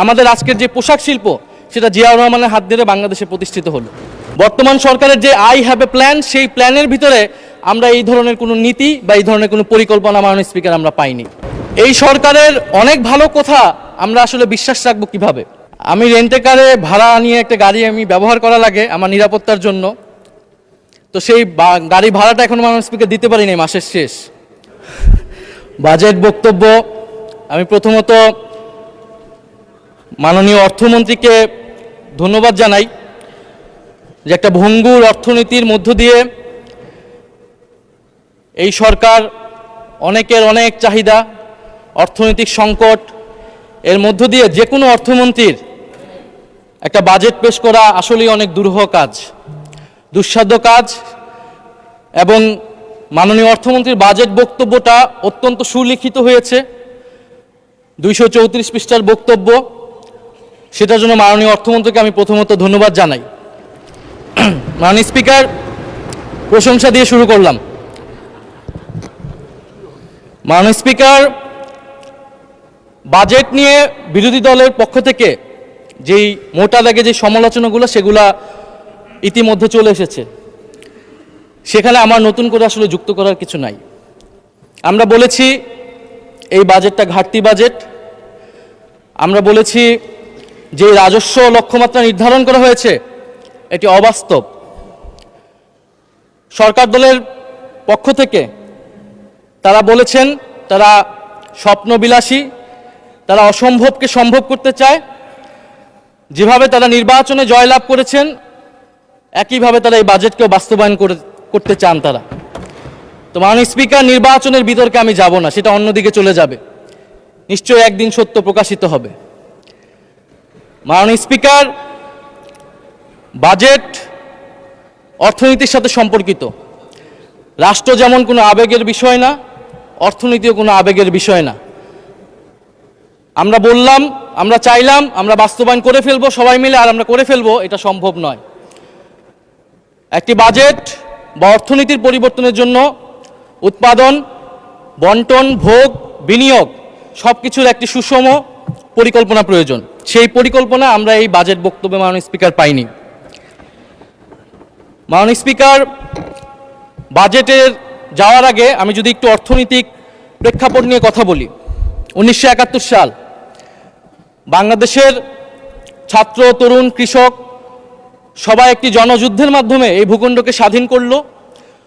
আমাদের আজকের যে পোশাক শিল্প সেটা জিয়াউর রহমানের হাত ধরে বাংলাদেশে প্রতিষ্ঠিত হলো। বর্তমান সরকারের যে আই হ্যাভ এ প্ল্যান, সেই প্ল্যানের ভিতরে আমরা এই ধরনের কোনো নীতি বা এই ধরনের কোনো পরিকল্পনা মাননীয় স্পিকার আমরা পাইনি। এই সরকারের অনেক ভালো কথা আমরা আসলে বিশ্বাস রাখবো কিভাবে? আমি রেন্টে কারে ভাড়া নিয়ে একটা গাড়ি আমি ব্যবহার করা লাগে আমার নিরাপত্তার জন্য, তো সেই গাড়ি ভাড়াটা এখন মাননীয় স্পিকার দিতে পারিনি মাসের শেষ। বাজেট বক্তব্য, আমি প্রথমত মাননীয় অর্থমন্ত্রীকে ধন্যবাদ জানাই যে একটা ভঙ্গুর অর্থনীতির মধ্য দিয়ে এই সরকার অনেকের অনেক চাহিদা, অর্থনৈতিক সংকট এর মধ্য দিয়ে যে কোনো অর্থমন্ত্রীর একটা বাজেট পেশ করা আসলেই অনেক দুরূহ কাজ, দুঃসাধ্য কাজ। এবং মাননীয় অর্থমন্ত্রীর বাজেট বক্তব্যটা অত্যন্ত সুলিখিত হয়েছে, 234 পৃষ্ঠার বক্তব্য। সেটার জন্য মাননীয় অর্থমন্ত্রীকে আমি প্রথমত ধন্যবাদ জানাই। মাননীয় স্পিকার, প্রশংসা দিয়ে শুরু করলাম। মাননীয় স্পিকার, বাজেট নিয়ে বিরোধী দলের পক্ষ থেকে যেই মোটা দাগে যে সমালোচনাগুলো সেগুলা ইতিমধ্যে চলে এসেছে, সেখানে আমার নতুন করে আসলে যুক্ত করার কিছু নাই। আমরা বলেছি এই বাজেটটা ঘাটতি বাজেট। আমরা বলেছি যে রাজস্ব লক্ষ্যমাত্রা নির্ধারণ করা হয়েছে এটি অবাস্তব। সরকার দলের পক্ষ থেকে তারা বলেছেন তারা স্বপ্নবিলাসী, তারা অসম্ভবকে সম্ভব করতে চায়। যেভাবে তারা নির্বাচনে জয়লাভ করেছেন একইভাবে তারা এই বাজেটকেও বাস্তবায়ন করতে চান তারা। তো মাননীয় স্পিকার, নির্বাচনের বিতর্কে আমি যাব না, সেটা অন্যদিকে চলে যাবে, নিশ্চয়ই একদিন সত্য প্রকাশিত হবে। মাননীয় স্পিকার, বাজেট অর্থনীতির সাথে সম্পর্কিত। রাষ্ট্র যেমন কোনো আবেগের বিষয় না, অর্থনীতিও কোনো আবেগের বিষয় না। আমরা বললাম, আমরা চাইলাম, আমরা বাস্তবায়ন করে ফেলবো সবাই মিলে, আর আমরা করে ফেলবো, এটা সম্ভব নয়। একটি বাজেট বা অর্থনীতির পরিবর্তনের জন্য উৎপাদন, বন্টন, ভোগ, বিনিয়োগ সব কিছুর একটি সুষম পরিকল্পনা প্রয়োজন। সেই পরিকল্পনা আমরা এই বাজেট বক্তব্যে মাননীয় স্পিকার পাইনি। মাননীয় স্পিকার, বাজেটের যাওয়ার আগে আমি যদি একটু অর্থনৈতিক প্রেক্ষাপট নিয়ে কথা বলি। 1971 সাল বাংলাদেশের ছাত্র, তরুণ, কৃষক সবাই একটি জনযুদ্ধের মাধ্যমে এই ভূখণ্ডকে স্বাধীন করল,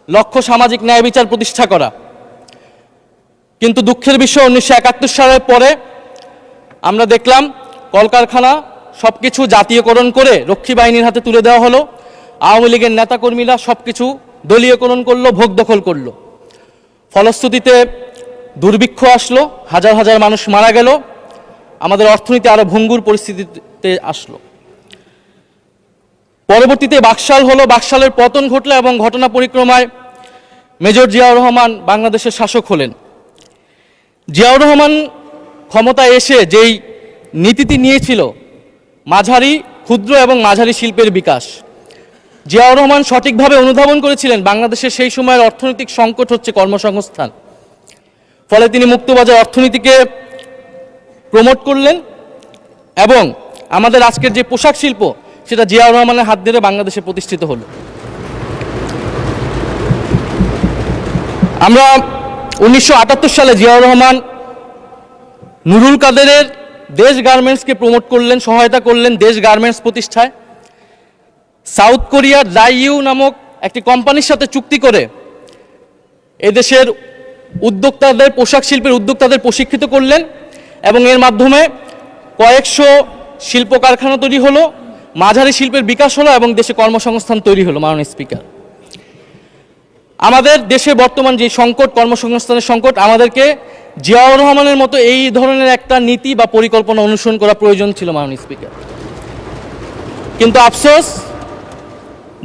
লক্ষ্য সামাজিক ন্যায় বিচার প্রতিষ্ঠা করা। কিন্তু দুঃখের বিষয় 1971 সালের পরে আমরা দেখলাম কলকারখানা সবকিছু জাতীয়করণ করে রক্ষী বাহিনীর হাতে তুলে দেওয়া হলো। আওয়ামী লীগের নেতাকর্মীরা সবকিছু দলীয়করণ করলো, ভোগ দখল করলো। ফলশ্রুতিতে দুর্ভিক্ষ আসলো, হাজার হাজার মানুষ মারা গেল, আমাদের অর্থনীতি আরো ভঙ্গুর পরিস্থিতিতে আসলো। পরবর্তীতে বাকশাল হলো, বাকশালের পতন ঘটলো এবং ঘটনা পরিক্রমায় মেজর জিয়াউর রহমান বাংলাদেশের শাসক হলেন। জিয়াউর রহমান ক্ষমতায় এসে যেই নীতিটি নিয়েছিল মাঝারি, ক্ষুদ্র এবং মাঝারি শিল্পের বিকাশ, জিয়াউর রহমান সঠিকভাবে অনুধাবন করেছিলেন বাংলাদেশের সেই সময়ের অর্থনৈতিক সংকট হচ্ছে কর্মসংস্থান। ফলে তিনি মুক্তবাজার অর্থনীতিকে প্রমোট করলেন এবং আমাদের আজকের যে পোশাক শিল্প সেটা জিয়াউর রহমানের হাত ধরে বাংলাদেশে প্রতিষ্ঠিত হলো। আমরা 1978 সালে জিয়াউর রহমান নুরুল কাদেরের দেশ গার্মেন্টসকে প্রমোট করলেন, সহায়তা করলেন দেশ গার্মেন্টস প্রতিষ্ঠায়। সাউথ কোরিয়ার জাইইউ নামক একটি কোম্পানির সাথে চুক্তি করে এদেশের উদ্যোক্তাদের, পোশাক শিল্পের উদ্যোক্তাদের প্রশিক্ষিত করলেন এবং এর মাধ্যমে কয়েকশো শিল্প কারখানা তৈরি হলো, মাঝারি শিল্পের বিকাশ হলো এবং দেশে কর্মসংস্থান তৈরি হলো। মাননীয় স্পিকার, আমাদের দেশে বর্তমান যে সংকট, কর্মসংস্থানের সংকট, আমাদেরকে জিয়াউর রহমানের মতো এই ধরনের একটা নীতি বা পরিকল্পনা অনুসরণ করা প্রয়োজন ছিল মাননীয় স্পিকার। কিন্তু আফসোস,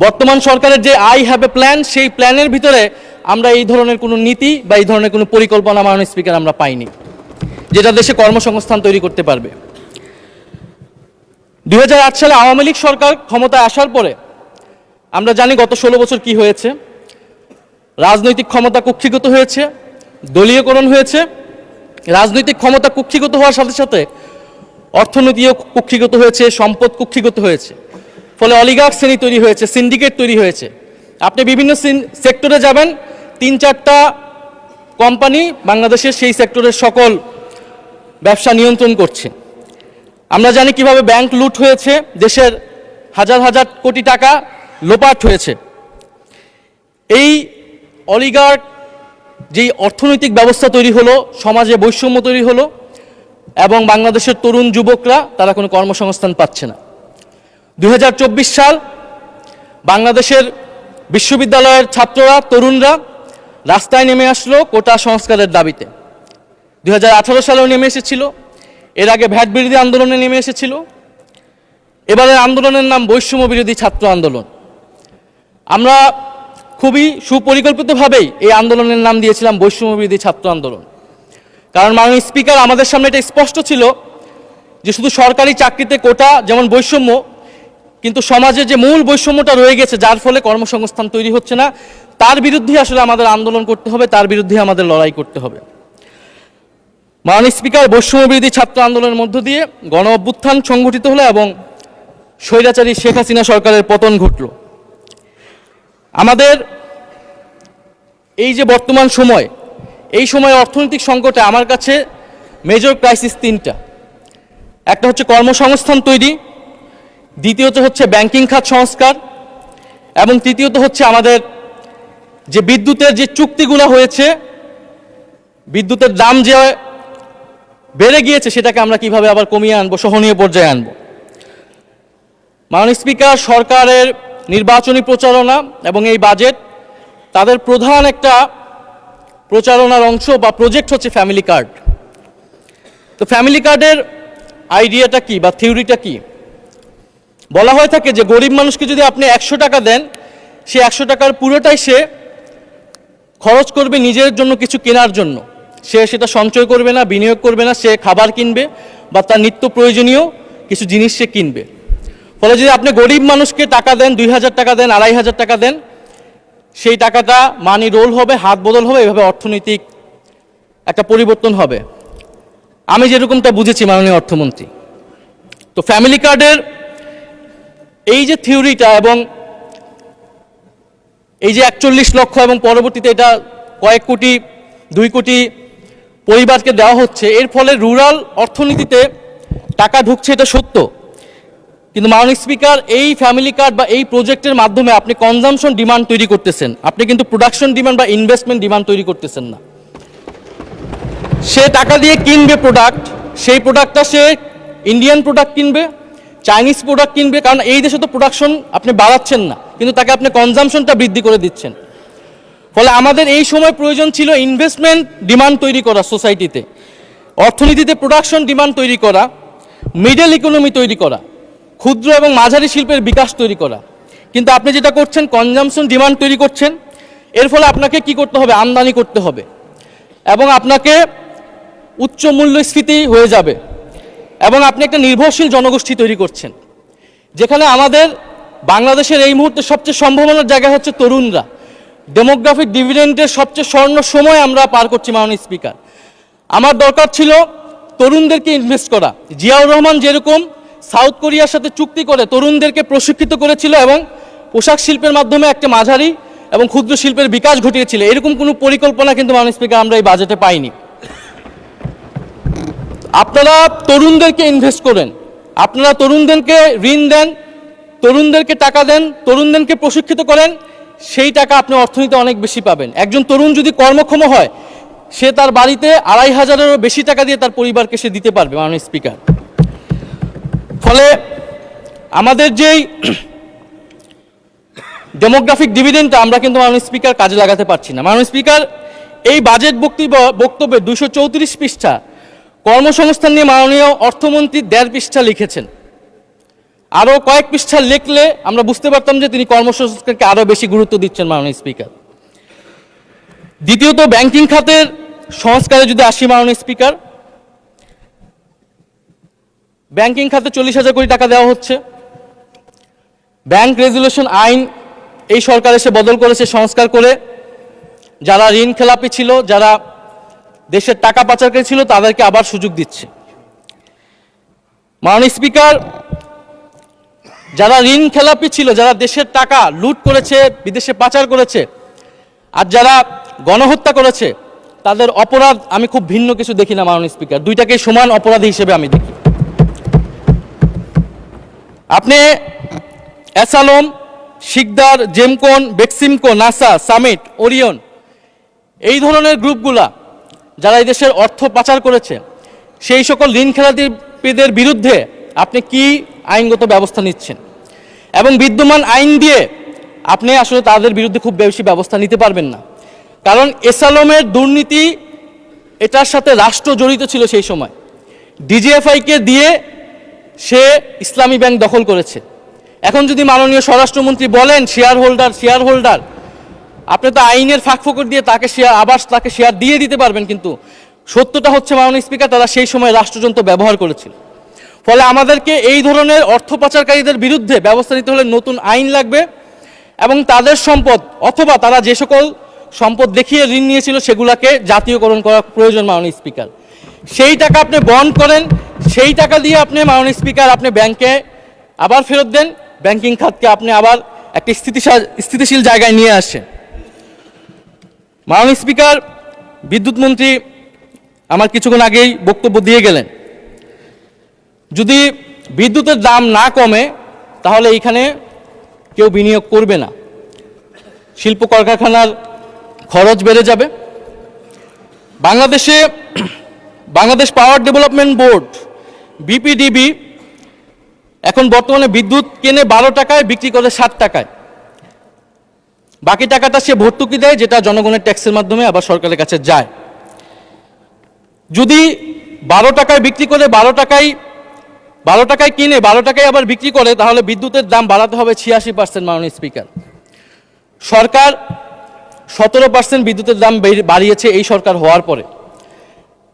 বর্তমান সরকারের যে আই হ্যাভ এ প্ল্যান, সেই প্ল্যানের ভিতরে আমরা এই ধরনের কোনো নীতি বা এই ধরনের কোনো পরিকল্পনা মাননীয় স্পিকার আমরা পাইনি, যেটা দেশে কর্মসংস্থান তৈরি করতে পারবে। 2008 সালে আওয়ামী লীগ সরকার ক্ষমতায় আসার পরে আমরা জানি গত 16 বছর কি হয়েছে। রাজনৈতিক ক্ষমতা কুক্ষিগত হয়েছে, দলীয়করণ হয়েছে। রাজনৈতিক ক্ষমতা কুক্ষিগত হওয়ার সাথে সাথে অর্থনীতিও কুক্ষিগত হয়েছে, সম্পদ কুক্ষিগত হয়েছে। ফলে অলিগার্ক শ্রেণী তৈরি হয়েছে, সিন্ডিকেট তৈরি হয়েছে। আপনি বিভিন্ন সেক্টরে যাবেন, 3-4টা কোম্পানি বাংলাদেশের সেই সেক্টরের সকল ব্যবসা নিয়ন্ত্রণ করছে। আমরা জানি কিভাবে ব্যাংক লুট হয়েছে, দেশের হাজার হাজার কোটি টাকা লোপাট হয়েছে। এই অলিগার্ক যেই অর্থনৈতিক ব্যবস্থা তৈরি হলো, সমাজে বৈষম্য তৈরি হলো এবং বাংলাদেশের তরুণ যুবকরা তারা কোনো কর্মসংস্থান পাচ্ছে না। 2024 সাল, বাংলাদেশের বিশ্ববিদ্যালয়ের ছাত্ররা, তরুণরা রাস্তায় নেমে আসলো কোটা সংস্কারের দাবিতে। 2018 সালেও নেমে এসেছিল, এর আগে ভ্যাট বিরোধী আন্দোলনে নেমে এসেছিল। এবারের আন্দোলনের নাম বৈষম্য বিরোধী ছাত্র আন্দোলন। আমরা খুবই সুপরিকল্পিতভাবেই এই আন্দোলনের নাম দিয়েছিলাম বৈষম্য বিরোধী ছাত্র আন্দোলন। কারণ মাননীয় স্পিকার, আমাদের সামনে এটা স্পষ্ট ছিল যে শুধু সরকারি চাকরিতে কোটা যেমন বৈষম্য, কিন্তু সমাজে যে মূল বৈষম্যটা রয়ে গেছে, যার ফলে কর্মসংস্থান তৈরি হচ্ছে না, তার বিরুদ্ধে আসলে আমাদের আন্দোলন করতে হবে, তার বিরুদ্ধে আমাদের লড়াই করতে হবে। মাননীয় স্পিকার, বৈষম্য বিরোধী ছাত্র আন্দোলনের মধ্য দিয়ে গণ অভ্যুত্থান সংগঠিত হলো এবং স্বৈরাচারী শেখ হাসিনা সরকারের পতন ঘটল। আমাদের এই যে বর্তমান সময়, এই সময় অর্থনৈতিক সংকটে আমার কাছে মেজর ক্রাইসিস 3টা। একটা হচ্ছে কর্মসংস্থান তৈরি, দ্বিতীয়ত হচ্ছে ব্যাংকিং খাত সংস্কার এবং তৃতীয়ত হচ্ছে আমাদের যে বিদ্যুতের যে চুক্তিগুলো হয়েছে, বিদ্যুতের দাম যে বেড়ে গিয়েছে সেটাকে আমরা কিভাবে আবার কমিয়ে আনবো, সহনীয় পর্যায়ে আনবো। মাননীয় স্পিকার, সরকারের নির্বাচনী প্রচারণা এবং এই বাজেট, তাদের প্রধান একটা প্রচারণার অংশ বা প্রজেক্ট হচ্ছে ফ্যামিলি কার্ড। তো ফ্যামিলি কার্ডের আইডিয়াটা কি বা থিওরিটা কি? বলা হয়ে থাকে যে গরিব মানুষকে যদি আপনি 100 টাকা দেন, সে 100 টাকার পুরোটাই সে খরচ করবে নিজের জন্য কিছু কেনার জন্য। সে সেটা সঞ্চয় করবে না, বিনিয়োগ করবে না, সে খাবার কিনবে বা তার নিত্য প্রয়োজনীয় কিছু জিনিস সে কিনবে। ফলে যদি আপনি গরিব মানুষকে টাকা দেন, 2000 টাকা দেন, 2500 টাকা দেন, সেই টাকাটা মানি রোল হবে, হাত বদল হবে, এভাবে অর্থনৈতিক একটা পরিবর্তন হবে। আমি যেরকমটা বুঝেছি মাননীয় অর্থমন্ত্রী। তো ফ্যামিলি কার্ডের এই যে থিওরিটা এবং এই যে 41 লক্ষ এবং পরবর্তীতে এটা কয়েক কোটি, 2 কোটি পরিবারকে দেওয়া হচ্ছে, এর ফলে রুরাল অর্থনীতিতে টাকা ঢুকছে, এটা সত্য। কিন্তু মাননীয় স্পিকার, এই ফ্যামিলি কার্ড বা এই প্রজেক্টের মাধ্যমে আপনি কনজামশন ডিমান্ড তৈরি করতেছেন, আপনি কিন্তু প্রোডাকশন ডিমান্ড বা ইনভেস্টমেন্ট ডিমান্ড তৈরি করতেছেন না। সে টাকা দিয়ে কিনবে প্রোডাক্ট, সেই প্রোডাক্টটা সে ইন্ডিয়ান প্রোডাক্ট কিনবে, চাইনিজ প্রোডাক্ট কিনবে, কারণ এই দেশে তো প্রোডাকশন আপনি বাড়াচ্ছেন না, কিন্তু তাকে আপনি কনজামশনটা বৃদ্ধি করে দিচ্ছেন। ফলে আমাদের এই সময় প্রয়োজন ছিল ইনভেস্টমেন্ট ডিমান্ড তৈরি করা, সোসাইটিতে অর্থনীতিতে প্রোডাকশন ডিমান্ড তৈরি করা, মিডল ইকোনমি তৈরি করা, ক্ষুদ্র এবং মাঝারি শিল্পের বিকাশ তৈরি করা। কিন্তু আপনি যেটা করছেন, কনজামশন ডিমান্ড তৈরি করছেন। এর ফলে আপনাকে কি করতে হবে? আমদানি করতে হবে এবং আপনাকে উচ্চ মূল্যস্ফীতি হয়ে যাবে এবং আপনি একটা নির্ভরশীল জনগোষ্ঠী তৈরি করছেন, যেখানে আমাদের বাংলাদেশের এই মুহূর্তে সবচেয়ে সম্ভাবনার জায়গা হচ্ছে তরুণরা। ডেমোগ্রাফিক ডিভিডেন্ডের সবচেয়ে স্বর্ণ সময় আমরা পার করছি মাননীয় স্পিকার। আমার দরকার ছিল তরুণদেরকে ইনভেস্ট করা। জিয়াউর রহমান যেরকম সাউথ কোরিয়ার সাথে চুক্তি করে তরুণদেরকে প্রশিক্ষিত করেছিল এবং পোশাক শিল্পের মাধ্যমে একটা মাঝারি এবং ক্ষুদ্র শিল্পের বিকাশ ঘটিয়েছিল, এরকম কোনো পরিকল্পনা কিন্তু মাননীয় স্পিকার আমরা এই বাজেটে পাইনি। আপনারা তরুণদেরকে ইনভেস্ট করেন, আপনারা তরুণদেরকে ঋণ দেন, তরুণদেরকে টাকা দেন, তরুণদেরকে প্রশিক্ষিত করেন, সেই টাকা আপনি অর্থনীতিতে অনেক বেশি পাবেন। একজন তরুণ যদি কর্মক্ষম হয়, সে তার বাড়িতে 2500-এরও বেশি টাকা দিয়ে তার পরিবারকে সে দিতে পারবে মাননীয় স্পিকার। ফলে আমাদের যেই ডেমোগ্রাফিক ডিভিডেন্ডটা আমরা কিন্তু মাননীয় স্পিকার কাজে লাগাতে পারছি না। মাননীয় স্পিকার, এই বাজেট বক্তব্যে 234 পৃষ্ঠা কর্মসংস্থান নিয়ে মাননীয় অর্থমন্ত্রী 1.5 পৃষ্ঠা লিখেছেন। আরও কয়েক পৃষ্ঠা লিখলে আমরা বুঝতে পারতাম যে তিনি কর্মসংস্থানকে আরও বেশি গুরুত্ব দিচ্ছেন মাননীয় স্পিকার। দ্বিতীয়ত, ব্যাংকিং খাতের সংস্কারে যদি আসি মাননীয় স্পিকার, ব্যাংকিং খাতে 40,000 কোটি টাকা দেওয়া হচ্ছে। ব্যাংক রেজুলেশন আইন এই সরকার এসে বদল করেছে, সংস্কার করে যারা ঋণ খেলাপি ছিল, যারা দেশের টাকা পাচারকারী ছিল, তাদেরকে আবার সুযোগ দিচ্ছে। মাননীয় স্পিকার, যারা ঋণ খেলাপি ছিল, যারা দেশের টাকা লুট করেছে, বিদেশে পাচার করেছে, আর যারা গণহত্যা করেছে, তাদের অপরাধ আমি খুব ভিন্ন কিছু দেখি না মাননীয় স্পিকার, দুইটাকে সমান অপরাধী হিসেবে আমি দেখি। আপনি অ্যাসালম, শিকদার, জেমকন, বেক্সিমকো, নাসা, সামিট, ওরিয়ন, এই ধরনের গ্রুপগুলা যারা এই দেশের অর্থ পাচার করেছে, সেই সকল ঋণ খেলাপিদের বিরুদ্ধে আপনি কি আইনগত ব্যবস্থা নিচ্ছেন? এবং বিদ্যমান আইন দিয়ে আপনি আসলে তাদের বিরুদ্ধে খুব বেশি ব্যবস্থা নিতে পারবেন না, কারণ এসালমের দুর্নীতি, এটার সাথে রাষ্ট্র জড়িত ছিল সেই সময়। ডিজিএফআইকে দিয়ে সে ইসলামী ব্যাংক দখল করেছে। এখন যদি মাননীয় স্বরাষ্ট্রমন্ত্রী বলেন শেয়ার হোল্ডার, আপনি তো আইনের ফাঁকফোকর দিয়ে তাকে শেয়ার দিয়ে দিতে পারবেন, কিন্তু সত্যটা হচ্ছে মাননীয় স্পিকার, তারা সেই সময় রাষ্ট্রযন্ত্র ব্যবহার করেছিল। ফলে আমাদেরকে এই ধরনের অর্থ পাচারকারীদের বিরুদ্ধে ব্যবস্থা নিতে হলে নতুন আইন লাগবে, এবং তাদের সম্পদ অথবা তারা যে সকল সম্পদ দেখিয়ে ঋণ নিয়েছিল সেগুলোকে জাতীয়করণ করা প্রয়োজন মাননীয় স্পিকার। সেই টাকা আপনি বন্ড করেন, সেই টাকা দিয়ে আপনি মাননীয় স্পিকার আপনি ব্যাংকে আবার ফেরত দেন, ব্যাংকিং খাতকে আপনি আবার একটি স্থিতিশীল জায়গায় নিয়ে আসেন। মাননীয় স্পিকার, বিদ্যুৎ মন্ত্রী আমার কিছুক্ষণ আগেই বক্তব্য দিয়ে গেলেন, যদি বিদ্যুতের দাম না কমে তাহলে এইখানে কেউ বিনিয়োগ করবে না, শিল্প কলকারখানার খরচ বেড়ে যাবে। Bangladesh power development board BPDB এখন বর্তমানে বিদ্যুৎ কেনে 12 টাকায়, বিক্রি করে 60 টাকায়। বাকি টাকাটা সে ভর্তুকি দেয়, যেটা জনগণের ট্যাক্সের মাধ্যমে আবার সরকারের কাছে যায়। যদি 12 টাকায় বিক্রি করে 12 টাকায় কিনে 12 টাকায় আবার বিক্রি করে, তাহলে বিদ্যুতের দাম বাড়াতে হবে 86%। মাননীয় স্পিকার, সরকার 17% বিদ্যুতের দাম বাড়িয়েছে এই সরকার হওয়ার পরে।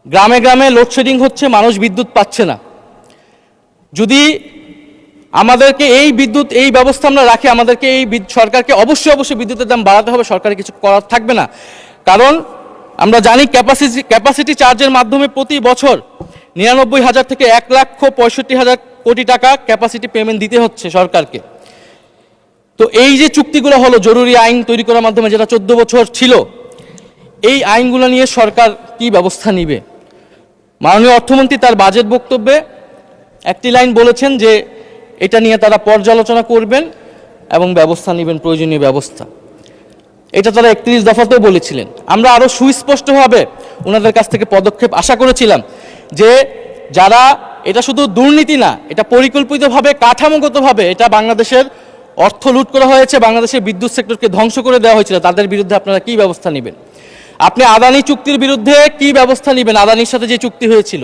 গ্রামে গ্রামে লোডশেডিং হচ্ছে, মানুষ বিদ্যুৎ পাচ্ছে না। যদি আমাদেরকে এই ব্যবস্থা আমরা রাখি, আমাদেরকে সরকারকে অবশ্যই বিদ্যুতের দাম বাড়াতে হবে, সরকারের কিছু করার থাকবে না। কারণ আমরা জানি ক্যাপাসিটি চার্জের মাধ্যমে প্রতি বছর 99,000 থেকে 1,65,000 কোটি টাকা ক্যাপাসিটি পেমেন্ট দিতে হচ্ছে সরকারকে। তো এই যে চুক্তিগুলো হলো জরুরি আইন তৈরি করার মাধ্যমে, যেটা 14 বছর ছিল, এই আইনগুলো নিয়ে সরকার কি ব্যবস্থা নিবে? মাননীয় অর্থমন্ত্রী তার বাজেট বক্তব্যে একটি লাইন বলেছেন যে এটা নিয়ে তারা পর্যালোচনা করবেন এবং ব্যবস্থা নেবেন, প্রয়োজনীয় ব্যবস্থা। এটা তারা 31 দফাতেও বলেছিলেন। আমরা আরও সুস্পষ্টভাবে ওনাদের কাছ থেকে পদক্ষেপ আশা করেছিলাম, যে যারা, এটা শুধু দুর্নীতি না, এটা পরিকল্পিতভাবে কাঠামোগতভাবে এটা বাংলাদেশের অর্থ লুট করা হয়েছে, বাংলাদেশের বিদ্যুৎ সেক্টরকে ধ্বংস করে দেওয়া হয়েছিল, তাদের বিরুদ্ধে আপনারা কি ব্যবস্থা নেবেন? আপনি আদানি চুক্তির বিরুদ্ধে কি ব্যবস্থা নেবেন? আদানির সাথে যে চুক্তি হয়েছিল,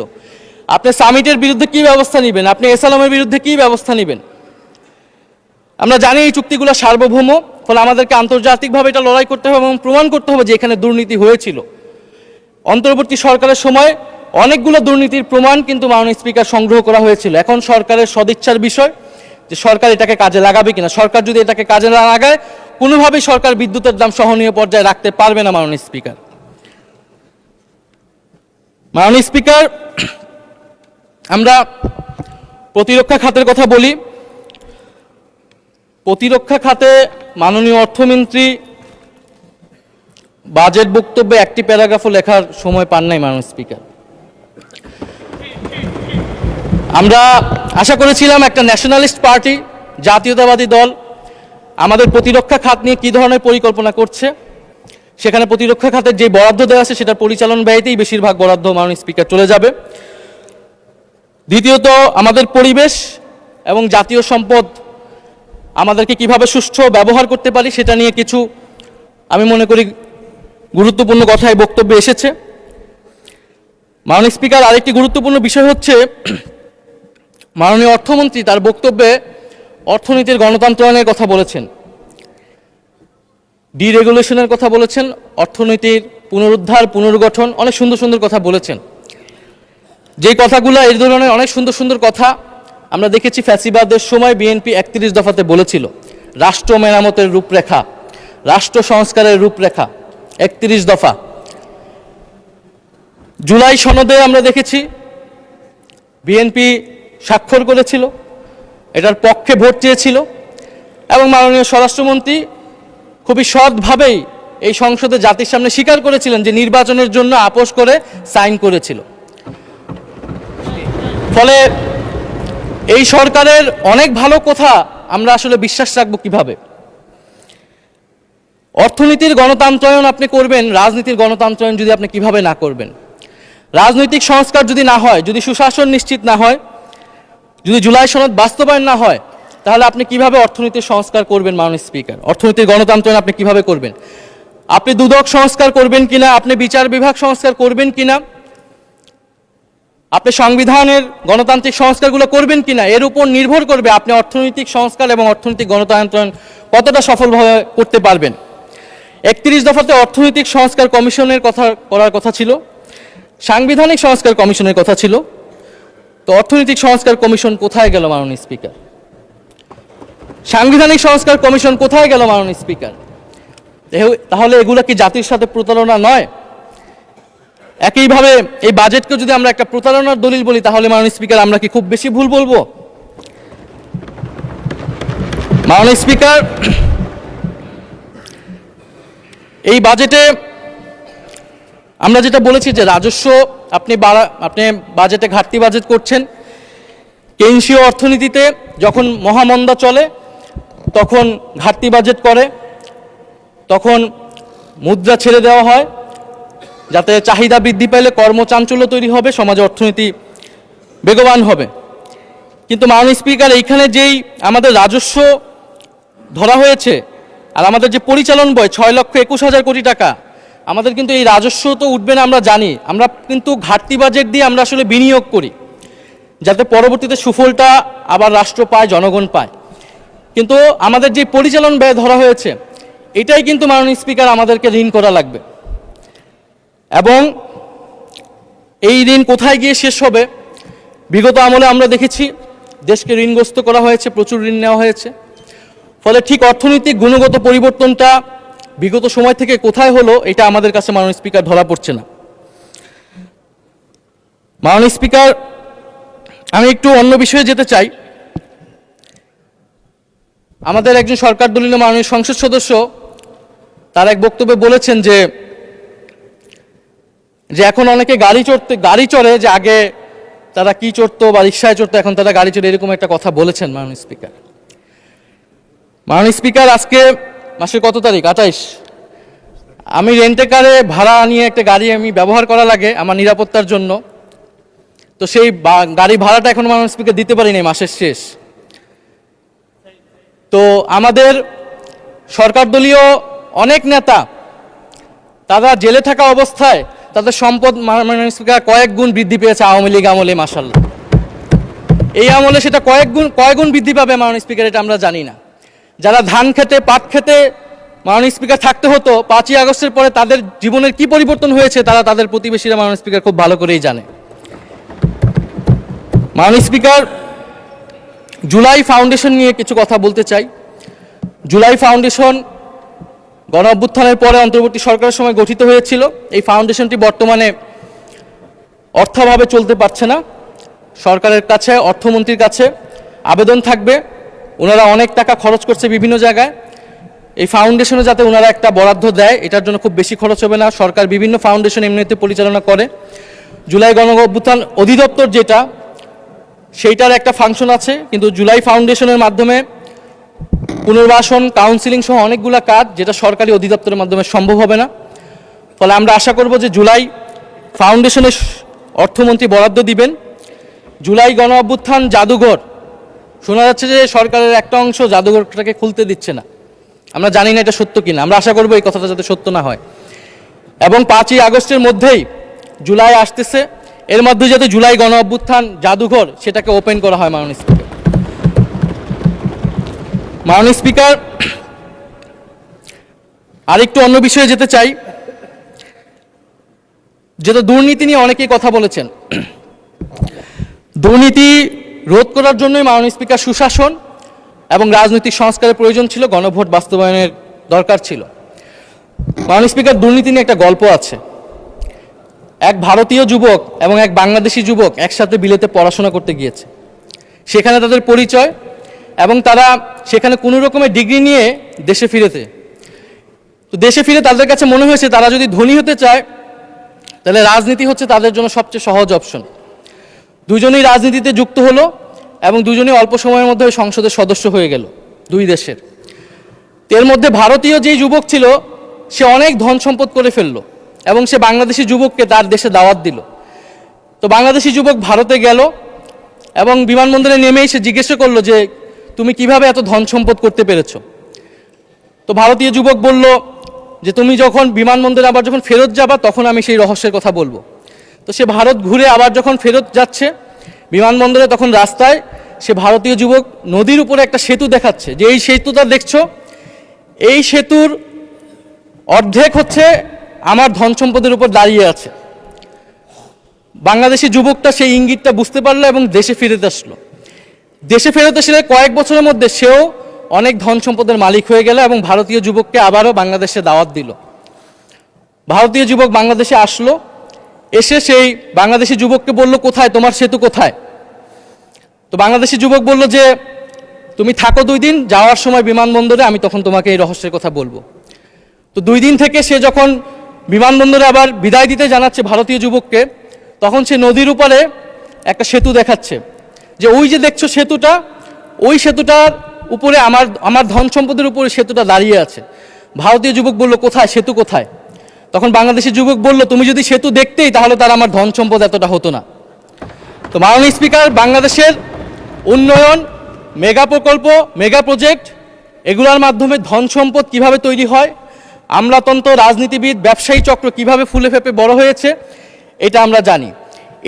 আপনি সামিটের বিরুদ্ধে কি ব্যবস্থা নেবেন? আপনি এসালামের বিরুদ্ধে কি ব্যবস্থা নেবেন? আমরা জানি এই চুক্তিগুলো সার্বভৌম, ফলে আমাদেরকে আন্তর্জাতিকভাবে এটা লড়াই করতে হবে এবং প্রমাণ করতে হবে যে এখানে দুর্নীতি হয়েছিল। অন্তর্বর্তী সরকারের সময় অনেকগুলো দুর্নীতির প্রমাণ কিন্তু মাননীয় স্পিকার সংগ্রহ করা হয়েছিল। এখন সরকারের সদিচ্ছার বিষয় যে সরকার এটাকে কাজে লাগাবে কিনা। সরকার যদি এটাকে কাজে না লাগায়, কোনোভাবেই সরকার বিদ্যুতের দাম সহনীয় পর্যায়ে রাখতে পারবে না। মাননীয় স্পিকার, আমরা প্রতিরক্ষা খাতের কথা বলি। প্রতিরক্ষা খাতে মাননীয় অর্থমন্ত্রী বাজেট বক্তব্যে একটি প্যারাগ্রাফও লেখার সময় পান নাই। মাননীয় স্পিকার, আমরা আশা করেছিলাম একটা ন্যাশনালিস্ট পার্টি, জাতীয়তাবাদী দল আমাদের প্রতিরক্ষা খাত নিয়ে কী ধরনের পরিকল্পনা করছে। সেখানে প্রতিরক্ষা খাতের যে বরাদ্দ দেওয়া আছে সেটা পরিচালন ব্যয়তেই বেশিরভাগ বরাদ্দ মাননীয় স্পিকার চলে যাবে। দ্বিতীয়ত, আমাদের পরিবেশ এবং জাতীয় সম্পদ আমাদেরকে কিভাবে সুষ্ঠু ব্যবহার করতে পারি সেটা নিয়ে কিছু আমি মনে করি গুরুত্বপূর্ণ কথা এই বক্তব্যে এসেছে। মাননীয় স্পিকার, আরেকটি গুরুত্বপূর্ণ বিষয় হচ্ছে মাননীয় অর্থমন্ত্রী তার বক্তব্যে অর্থনীতির গণতন্ত্রায়নের কথা বলেছেন, ডিরেগুলেশনের কথা বলেছেন, অর্থনীতির পুনরুদ্ধার, পুনর্গঠন, অনেক সুন্দর সুন্দর কথা বলেছেন। যেই কথাগুলো, এই ধরনের অনেক সুন্দর সুন্দর কথা আমরা দেখেছি ফ্যাসিবাদের সময় বিএনপি 31 দফাতে বলেছিল। রাষ্ট্র মেরামতের রূপরেখা, রাষ্ট্র সংস্কারের রূপরেখা, 31 দফা। জুলাই সনদে আমরা দেখেছি বিএনপি স্বাক্ষর করেছিল, এটার পক্ষে ভোট চেয়েছিল এবং মাননীয় স্বরাষ্ট্রমন্ত্রী খুবই সৎভাবেই এই সংসদে জাতির সামনে স্বীকার করেছিলেন যে নির্বাচনের জন্য আপোষ করে সাইন করেছিল। ফলে এই সরকারের অনেক ভালো কথা আমরা আসলে বিশ্বাস রাখবো কিভাবে? অর্থনীতির গণতন্ত্রায়ন আপনি করবেন, রাজনীতির গণতন্ত্রায়ন যদি আপনি কিভাবে না করবেন? রাজনৈতিক সংস্কার যদি না হয়, যদি সুশাসন নিশ্চিত না হয়, যদি জুলাই সনদ বাস্তবায়ন না হয়, তাহলে আপনি কিভাবে অর্থনীতির সংস্কার করবেন মাননীয় স্পিকার? অর্থনীতির গণতন্ত্রায়ন আপনি কিভাবে করবেন? আপনি দুদক সংস্কার করবেন কিনা, আপনি বিচার বিভাগ সংস্কার করবেন কিনা, আপনি সংবিধানের গণতান্ত্রিক সংস্কারগুলো করবেন কিনা, এর উপর নির্ভর করবে আপনি অর্থনৈতিক সংস্কার এবং অর্থনৈতিক গণতন্ত্রায়ন কতটা সফলভাবে করতে পারবেন। 31 দফাতে অর্থনৈতিক সংস্কার কমিশনের কথা করার কথা ছিল, সাংবিধানিক সংস্কার কমিশনের কথা ছিল, তো অর্থনৈতিক সংস্কার কমিশন কোথায় গেল মাননীয় স্পিকার? সাংবিধানিক সংস্কার কমিশন কোথায় গেল মাননীয় স্পিকার? তাহলে এগুলো কি জাতির সাথে প্রতারণা নয়? একইভাবে এই বাজেটকে যদি আমরা একটা প্রতারণার দলিল বলি, তাহলে মাননীয় স্পিকার আমরা কি খুব বেশি ভুল বলবো? মাননীয় স্পিকার, এই বাজেটে আমরা যেটা বলেছি যে রাজস্ব আপনি বাজেটে ঘাটতি বাজেট করছেন। কেইনসীয় অর্থনীতিতে যখন মহামন্দা চলে তখন ঘাটতি বাজেট করে, তখন মুদ্রা ছেড়ে দেওয়া হয় যাতে চাহিদা বৃদ্ধি পেলে কর্মচাঞ্চল্য তৈরি হবে, সমাজে অর্থনীতি বেগবান হবে। কিন্তু মাননীয় স্পিকার, এইখানে যেই আমাদের রাজস্ব ধরা হয়েছে আর আমাদের যে পরিচালন ব্যয় 6,21,000 কোটি টাকা, আমাদের কিন্তু এই রাজস্ব তো উঠবে না আমরা জানি, আমরা কিন্তু ঘাটতি বাজেট দিয়ে আমরা আসলে বিনিয়োগ করি যাতে পরবর্তীতে সুফলটা আবার রাষ্ট্র পায়, জনগণ পায়। কিন্তু আমাদের যে পরিচালন ব্যয় ধরা হয়েছে, এটাই কিন্তু মাননীয় স্পিকার আমাদেরকে ঋণ করা লাগবে এবং এই ঋণ কোথায় গিয়ে শেষ হবে? বিগত আমলে আমরা দেখেছি দেশকে ঋণগ্রস্ত করা হয়েছে, প্রচুর ঋণ নেওয়া হয়েছে। ফলে ঠিক অর্থনৈতিক গুণগত পরিবর্তনটা বিগত সময় থেকে কোথায় হলো, এটা আমাদের কাছে মাননীয় স্পিকার ধরা পড়ছে না। মাননীয় স্পিকার, আমি একটু অন্য বিষয়ে যেতে চাই। আমাদের একজন সরকার দলীয় মাননীয় সংসদ সদস্য তার এক বক্তব্যে বলেছেন যে এখন অনেকে গাড়ি চড়ে, যে আগে তারা কি চড়তো বা রিক্সায় চড়তো, এখন তারা গাড়ি চড়ে, এরকম একটা কথা বলেছেন মাননীয় স্পিকার। মাননীয় স্পিকার, আজকে মাসের কত তারিখ? 28। আমি রেন্টে কারে ভাড়া নিয়ে একটা গাড়ি আমি ব্যবহার করা লাগে আমার নিরাপত্তার জন্য, তো সেই গাড়ি ভাড়াটা এখন মাননীয় স্পিকার দিতে পারিনি, মাসের শেষ। তো আমাদের সরকার দলীয় অনেক নেতা তারা জেলে থাকা অবস্থায় তাদের সম্পদ মাননীয় স্পিকার কয়েক গুণ বৃদ্ধি পেয়েছে আওয়ামী লীগ আমলে, মাশাআল্লাহ। এই আমলে সেটা কয়েক গুণ বৃদ্ধি পাবে মাননীয় স্পিকার, এটা আমরা জানি না। যারা ধান খেতে, পাট খেতে মাননীয় স্পিকার থাকতে হতো, 5ই আগস্টের পরে তাদের জীবনের কি পরিবর্তন হয়েছে তাদের প্রতিবেশীরা মাননীয় স্পিকার খুব ভালো করেই জানে। মাননীয় স্পিকার, জুলাই ফাউন্ডেশন নিয়ে কিছু কথা বলতে চাই। জুলাই ফাউন্ডেশন গণ অভ্যুত্থানের পরে অন্তর্বর্তী সরকারের সময় গঠিত হয়েছিল। এই ফাউন্ডেশনটি বর্তমানে অর্থাভাবে চলতে পারছে না। সরকারের কাছে, অর্থমন্ত্রীর কাছে আবেদন থাকবে, ওনারা অনেক টাকা খরচ করছে বিভিন্ন জায়গায়, এই ফাউন্ডেশনে যাতে ওনারা একটা বরাদ্দ দেয়, এটার জন্য খুব বেশি খরচ হবে না। সরকার বিভিন্ন ফাউন্ডেশন এমনিতে পরিচালনা করে। জুলাই গণ অভ্যুত্থান অধিদপ্তর যেটা, সেইটার একটা ফাংশন আছে, কিন্তু জুলাই ফাউন্ডেশনের মাধ্যমে পুনর্বাসন, কাউন্সিলিং সহ অনেকগুলো কাজ যেটা সরকারি অধিদপ্তরের মাধ্যমে সম্ভব হবে না। ফলে আমরা আশা করব যে জুলাই ফাউন্ডেশনের অর্থমন্ত্রী বরাদ্দ দিবেন। জুলাই গণ অভ্যুত্থান জাদুঘর, শোনা যাচ্ছে যে সরকারের একটা অংশ জাদুঘরটাকে খুলতে দিচ্ছে না, আমরা জানি না এটা সত্য কিনা, আমরা আশা করব এই কথাটা যাতে সত্য না হয়। এবং 5ই আগস্টের মধ্যেই জুলাই আসতেছে, এর মধ্যে যাতে জুলাই গণ অভ্যুত্থান জাদুঘর সেটাকে ওপেন করা হয় মাননীয় স্পিকার। মাননীয় স্পিকার, আরেকটু অন্য বিষয়ে যেতে চাই, যেটা দুর্নীতি নিয়ে অনেকেই কথা বলেছেন। দুর্নীতি রোধ করার জন্যই মাননীয় স্পিকার সুশাসন এবং রাজনৈতিক সংস্কারের প্রয়োজন ছিল, গণভোট বাস্তবায়নের দরকার ছিল। মাননীয় স্পিকার, দুর্নীতি নিয়ে একটা গল্প আছে। এক ভারতীয় যুবক এবং এক বাংলাদেশি যুবক একসাথে বিলেতে পড়াশোনা করতে গিয়েছে। সেখানে তাদের পরিচয়, এবং তারা সেখানে কোনো রকমের ডিগ্রি নিয়ে দেশে ফিরেছে। তো দেশে ফিরে তাদের কাছে মনে হয়েছে তারা যদি ধনী হতে চায় তাহলে রাজনীতি হচ্ছে তাদের জন্য সবচেয়ে সহজ অপশন। দুজনেই রাজনীতিতে যুক্ত হলো এবং দুজনেই অল্প সময়ের মধ্যে সংসদের সদস্য হয়ে গেল দুই দেশের। এর মধ্যে ভারতীয় যেই যুবক ছিল সে অনেক ধন সম্পদ করে ফেললো এবং সে বাংলাদেশি যুবককে তার দেশে দাওয়াত দিল। তো বাংলাদেশি যুবক ভারতে গেল এবং বিমানবন্দরে নেমেই সে জিজ্ঞাসা করলো যে তুমি কিভাবে এত ধন সম্পদ করতে পেরেছো। তো ভারতীয় যুবক বলল যে তুমি যখন বিমানবন্দরে আবার যখন ফেরত যাবা তখন আমি সেই রহস্যের কথা বলবো। তো সে ভারত ঘুরে আবার যখন ফেরত যাচ্ছে বিমানবন্দরে, তখন রাস্তায় সে ভারতীয় যুবক নদীর উপরে একটা সেতু দেখাচ্ছে যে এই সেতুটা দেখছো, এই সেতুর অর্ধেক হচ্ছে আমার ধন সম্পদের উপর দাঁড়িয়ে আছে। বাংলাদেশি যুবকটা সেই ইঙ্গিতটা বুঝতে পারলো এবং দেশে ফিরে আসলো। দেশে ফেরত এসে কয়েক বছরের মধ্যে সেও অনেক ধন সম্পদের মালিক হয়ে গেল এবং ভারতীয় যুবককে আবারও বাংলাদেশে দাওয়াত দিল। ভারতীয় যুবক বাংলাদেশে আসলো, এসে সেই বাংলাদেশি যুবককে বলল কোথায় তোমার সেতু কোথায়। তো বাংলাদেশি যুবক বলল যে তুমি থাকো 2 দিন, যাওয়ার সময় বিমানবন্দরে আমি তখন তোমাকে এই রহস্যের কথা বলবো। তো 2 দিন থেকে সে যখন বিমানবন্দরে আবার বিদায় দিতে জানাচ্ছে ভারতীয় যুবককে, তখন সে নদীর উপরে একটা সেতু দেখাচ্ছে যে ওই যে দেখছো সেতুটা, ওই সেতুটার উপরে আমার ধন সম্পদের উপরে সেতুটা দাঁড়িয়ে আছে। ভারতীয় যুবক বলল কোথায়, সেতু কোথায়? তখন বাংলাদেশি যুবক বলল তুমি যদি সেতু দেখতেই তাহলে তার আমার ধন সম্পদ এতটা হতো না। তো মাননীয় স্পিকার, বাংলাদেশের উন্নয়ন, মেগা প্রকল্প, মেগা প্রজেক্ট, এগুলোর মাধ্যমে ধন সম্পদ কিভাবে তৈরি হয়, আমলাতন্ত্র, রাজনীতিবিদ, ব্যবসায়ী চক্র কিভাবে ফুলে ফেপে বড় হয়েছে এটা আমরা জানি।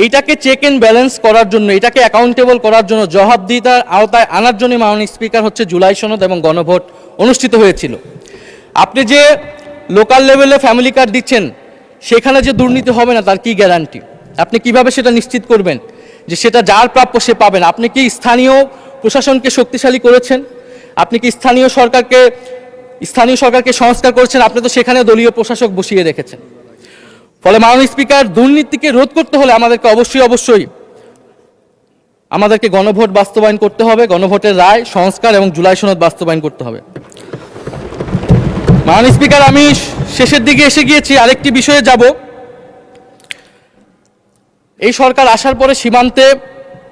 এইটাকে চেক অ্যান্ড ব্যালেন্স করার জন্য, এটাকে অ্যাকাউন্টেবল করার জন্য, জবাবদিহিতার আওতায় আনার জন্য মাননীয় স্পিকার হচ্ছে জুলাই সনদ এবং গণভোট অনুষ্ঠিত হয়েছিল। আপনি যে লোকাল লেভেলে ফ্যামিলি কার্ড দিচ্ছেন সেখানে যে দুর্নীতি হবে না তার কি গ্যারান্টি? আপনি কিভাবে সেটা নিশ্চিত করবেন যে সেটা যার প্রাপ্য সে পাবেন? আপনি কি স্থানীয় প্রশাসনকে শক্তিশালী করেছেন? আপনি কি স্থানীয় সরকারকে সংস্কার করেছেন? আপনি তো সেখানে দলীয় প্রশাসক বসিয়ে রেখেছেন। ফলে মাননীয় স্পিকার, দুর্নীতিকে রোধ করতে হলে আমাদেরকে অবশ্যই আমাদেরকে গণভোট বাস্তবায়ন করতে হবে, গণভোটের রায়, সংস্কার এবং জুলাই সনদ বাস্তবায়ন করতে হবে। মাননীয় স্পিকার, আমি শেষের দিকে এসে গিয়েছি, আরেকটি বিষয়ে যাব। এই সরকার আসার পরে সীমান্তে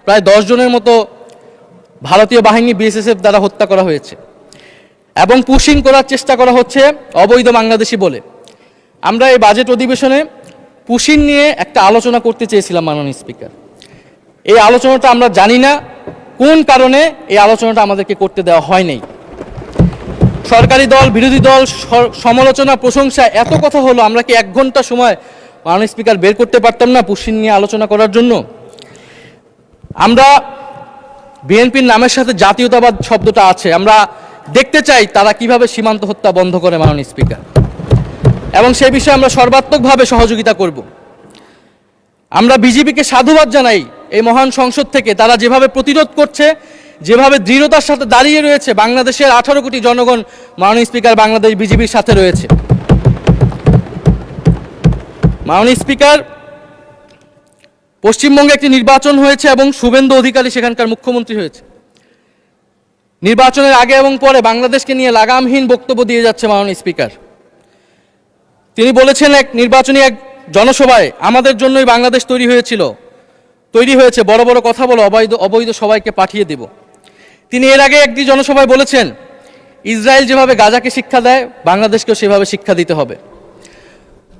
প্রায় 10 জনের মতো ভারতীয় বাহিনী বিএসএফ দ্বারা হত্যা করা হয়েছে এবং পুশিং করার চেষ্টা করা হচ্ছে অবৈধ বাংলাদেশি বলে। আমরা এই বাজেট অধিবেশনে পুশিং নিয়ে একটা আলোচনা করতে চেয়েছিলাম মাননীয় স্পিকার। এই আলোচনাটা আমরা জানি না কোন কারণে এই আলোচনাটা আমাদেরকে করতে দেওয়া হয় নাই। সরকারি দল, বিরোধী দল, সমালোচনা, প্রশংসা, এত কথা হলো, আমরা কি 1 ঘন্টা সময় মাননীয় স্পিকার বের করতে পারতাম না পুশিং নিয়ে আলোচনা করার জন্য? আমরা বিএনপির নামের সাথে জাতীয়তাবাদ শব্দটা আছে, আমরা দেখতে চাই তারা কিভাবে সীমান্ত হত্যা বন্ধ করে মাননীয় স্পিকার, এবং সেই বিষয়ে আমরা সর্বাত্মকভাবে সহযোগিতা করব। আমরা বিজেপিকে সাধুবাদ জানাই এই মহান সংসদ থেকে, তারা যেভাবে প্রতিরোধ করছে, যেভাবে দৃঢ়তার সাথে দাঁড়িয়ে রয়েছে। বাংলাদেশের 18 কোটি জনগণ মাননীয় স্পিকার বাংলাদেশ বিজেপির সাথে রয়েছে। মাননীয় স্পিকার, পশ্চিমবঙ্গে একটি নির্বাচন হয়েছে এবং শুভেন্দু অধিকারী সেখানকার মুখ্যমন্ত্রী হয়েছে। নির্বাচনের আগে এবং পরে বাংলাদেশকে নিয়ে লাগামহীন বক্তব্য দিয়ে যাচ্ছে মাননীয় স্পিকার। তিনি বলেছেন নির্বাচনী এক জনসভায়, আমাদের জন্যই বাংলাদেশ তৈরি হয়েছে, বড় বড় কথা বলো, অবৈধ সবাইকে পাঠিয়ে দেব। তিনি এর আগে একটি জনসভায় বলেছেন ইসরায়েল যেভাবে গাজাকে শিক্ষা দেয় বাংলাদেশকেও সেভাবে শিক্ষা দিতে হবে।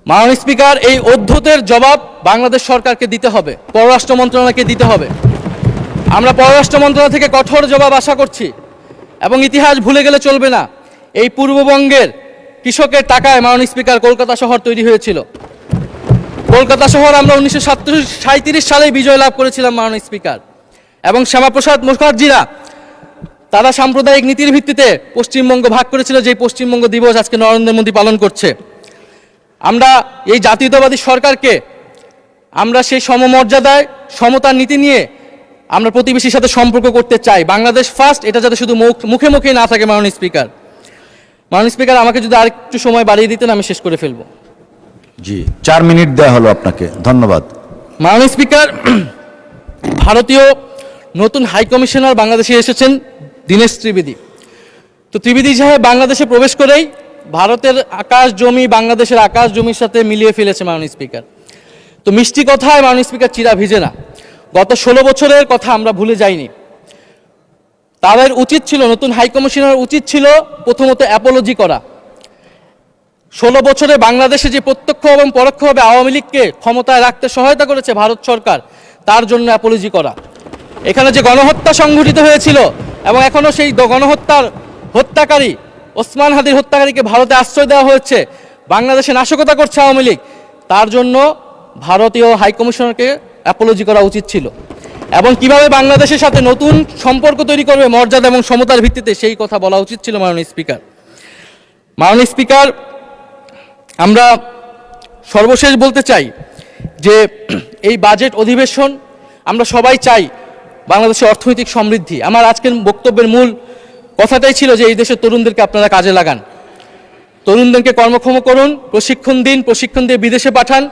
মাননীয় স্পিকার, এই অদ্ভুতের জবাব বাংলাদেশ সরকারকে দিতে হবে, পররাষ্ট্র মন্ত্রণালয়কে দিতে হবে। আমরা পররাষ্ট্র মন্ত্রণালয় থেকে কঠোর জবাব আশা করছি এবং ইতিহাস ভুলে গেলে চলবে না। এই পূর্ববঙ্গের কৃষকের টাকায় মাননীয় স্পিকার কলকাতা শহর তৈরি হয়েছিল। কলকাতা শহর আমরা 1937 সালে বিজয় লাভ করেছিলাম মাননীয় স্পিকার, এবং শ্যামাপ্রসাদ মুখার্জিরা তারা সাম্প্রদায়িক নীতির ভিত্তিতে পশ্চিমবঙ্গ ভাগ করেছিল, যে পশ্চিমবঙ্গ দিবস আজকে নরেন্দ্র মোদী পালন করছে। আমরা এই জাতীয়তাবাদী সরকারকে আমরা সেই সমমর্যাদায় সমতার নীতি নিয়ে আমরা প্রতিবেশীর সাথে সম্পর্ক করতে চাই। বাংলাদেশ ফার্স্ট, এটা যাতে শুধু মুখে মুখে না থাকে। মাননীয় স্পিকার, আমাকে যদি আরেকটু সময় বাড়িয়ে দিতেন আমি শেষ করে ফেলবো। জি, 4 মিনিট দেওয়া হলো আপনাকে, ধন্যবাদ। মাননীয় স্পিকার, ভারতীয় নতুন হাই কমিশনার বাংলাদেশে এসেছেন দীনেশ ত্রিবেদী। তো ত্রিবেদী সাহেব বাংলাদেশে প্রবেশ করেই ভারতের আকাশ জমি বাংলাদেশের আকাশ জমির সাথে মিলিয়ে ফেলেছে মাননীয় স্পিকার। তো মিষ্টি কথায় মাননীয় স্পিকার চিরা ভিজে না, গত 16 বছরের কথা আমরা ভুলে যাইনি। তাদের উচিত ছিল, নতুন হাই কমিশনার উচিত ছিল প্রথমত অ্যাপোলজি করা। 16 বছরে বাংলাদেশে যে প্রত্যক্ষ এবং পরোক্ষভাবে আওয়ামী লীগকে ক্ষমতায় রাখতে সহায়তা করেছে ভারত সরকার, তার জন্য অ্যাপোলজি করা। এখানে যে গণহত্যা সংঘটিত হয়েছিল এবং এখনও সেই গণহত্যার হত্যাকারী ওসমান হাদির হত্যাকারীকে ভারতে আশ্রয় দেওয়া হয়েছে, বাংলাদেশে নাশকতা করছে আওয়ামী লীগ, তার জন্য ভারতীয় হাইকমিশনারকে অ্যাপোলজি করা উচিত ছিল। এবং কিভাবে বাংলাদেশের সাথে নতুন সম্পর্ক তৈরি করবে মর্যাদা এবং সমতার ভিত্তিতে, সেই কথা বলা উচিত ছিল মাননীয় স্পিকার। মাননীয় স্পিকার, আমরা সর্বশেষ বলতে চাই যে এই বাজেট অধিবেশন আমরা সবাই চাই বাংলাদেশের অর্থনৈতিক সমৃদ্ধি। আমার আজকের বক্তব্যের মূল কথাটাই ছিল যে এই দেশের তরুণদেরকে আপনারা কাজে লাগান, তরুণদেরকে কর্মক্ষম করুন, প্রশিক্ষণ দিন, প্রশিক্ষণ দিয়ে বিদেশে পাঠান,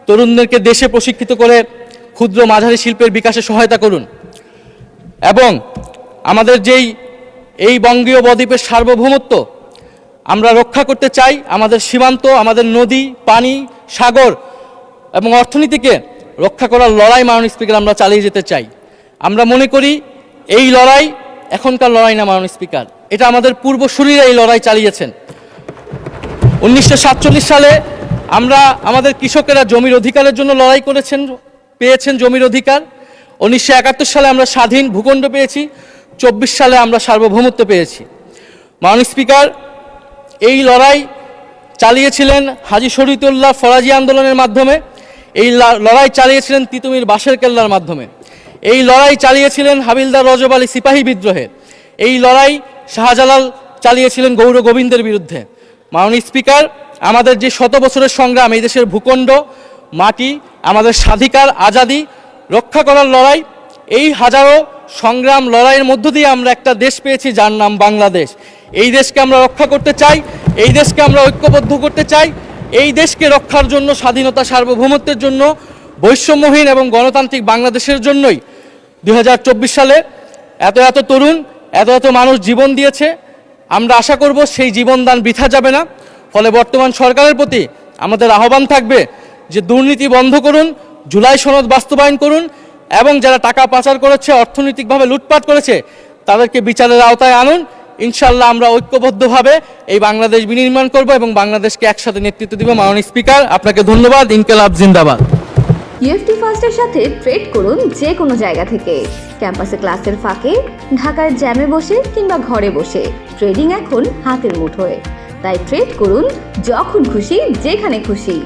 তরুণদেরকে দেশে প্রশিক্ষিত করে ক্ষুদ্র মাঝারি শিল্পের বিকাশে সহায়তা করুন। এবং আমাদের এই বঙ্গীয় বদ্বীপের সার্বভৌমত্ব আমরা রক্ষা করতে চাই, আমাদের সীমান্ত, আমাদের নদী, পানি, সাগর এবং অর্থনীতিকে রক্ষা করার লড়াই মাননীয় স্পিকার আমরা চালিয়ে যেতে চাই। আমরা মনে করি এই লড়াই এখনকার লড়াই না মাননীয় স্পিকার, এটা আমাদের পূর্বসূরীরা এই লড়াই চালিয়েছেন। 1947 সালে আমরা আমাদের কৃষকেরা জমির অধিকারের জন্য লড়াই করেছেন, পেয়েছেন জমির অধিকার। 1971 সালে আমরা স্বাধীন ভূখণ্ড পেয়েছি, 24 সালে আমরা সার্বভৌমত্ব পেয়েছি। মাননীয় স্পিকার, এই লড়াই চালিয়েছিলেন হাজী শরীয়তুল্লাহ ফরাজি আন্দোলনের মাধ্যমে, এই লড়াই চালিয়েছিলেন তিতুমির বাঁশের কেল্লার মাধ্যমে, এই লড়াই চালিয়েছিলেন হাবিলদার রজব আলী সিপাহী বিদ্রোহে, এই লড়াই শাহজালাল চালিয়েছিলেন গৌর গোবিন্দের বিরুদ্ধে। মাননীয় স্পিকার, আমাদের যে 100 বছরের সংগ্রাম, এই দেশের ভূখণ্ড, মাটি, আমাদের স্বাধিকার, আজাদি রক্ষা করার লড়াই, এই হাজারো সংগ্রাম লড়াইয়ের মধ্য দিয়ে আমরা একটা দেশ পেয়েছি যার নাম বাংলাদেশ। এই দেশকে আমরা রক্ষা করতে চাই, এই দেশকে আমরা ঐক্যবদ্ধ করতে চাই। এই দেশকে রক্ষার জন্য, স্বাধীনতা সার্বভৌমত্বের জন্য, বৈষম্যহীন এবং গণতান্ত্রিক বাংলাদেশের জন্যই 2024 সালে এত তরুণ, এত মানুষ জীবন দিয়েছে। আমরা আশা করব সেই জীবনদান বৃথা যাবে না। ফলে বর্তমান সরকারের প্রতি আমাদের আহ্বান থাকবে যে দুর্নীতি বন্ধ করুন, জুলাই সনদ বাস্তবায়ন করুন এবং যারা টাকা পাচার করেছে, অর্থনৈতিকভাবে লুটপাট করেছে, তাদেরকে বিচারের আওতায় আনুন। ইনশাল্লাহ আমরা ঐক্যবদ্ধভাবে এই বাংলাদেশ বিনির্মাণ করব এবং বাংলাদেশকে একসাথে নেতৃত্ব দিব। মাননীয় স্পিকার, আপনাকে ধন্যবাদ। ইনকিলাব জিন্দাবাদ। ইউএফটি ফার্স্টের সাথে ট্রেড করুন যে কোনো জায়গা থেকে, ক্যাম্পাসে ক্লাসের ফাঁকে, ঢাকার জ্যামে বসে কিংবা ঘরে বসে। ট্রেডিং এখন হাতের মুঠোয়, তাই ট্রেড করুন যখন খুশি, যেখানে খুশি।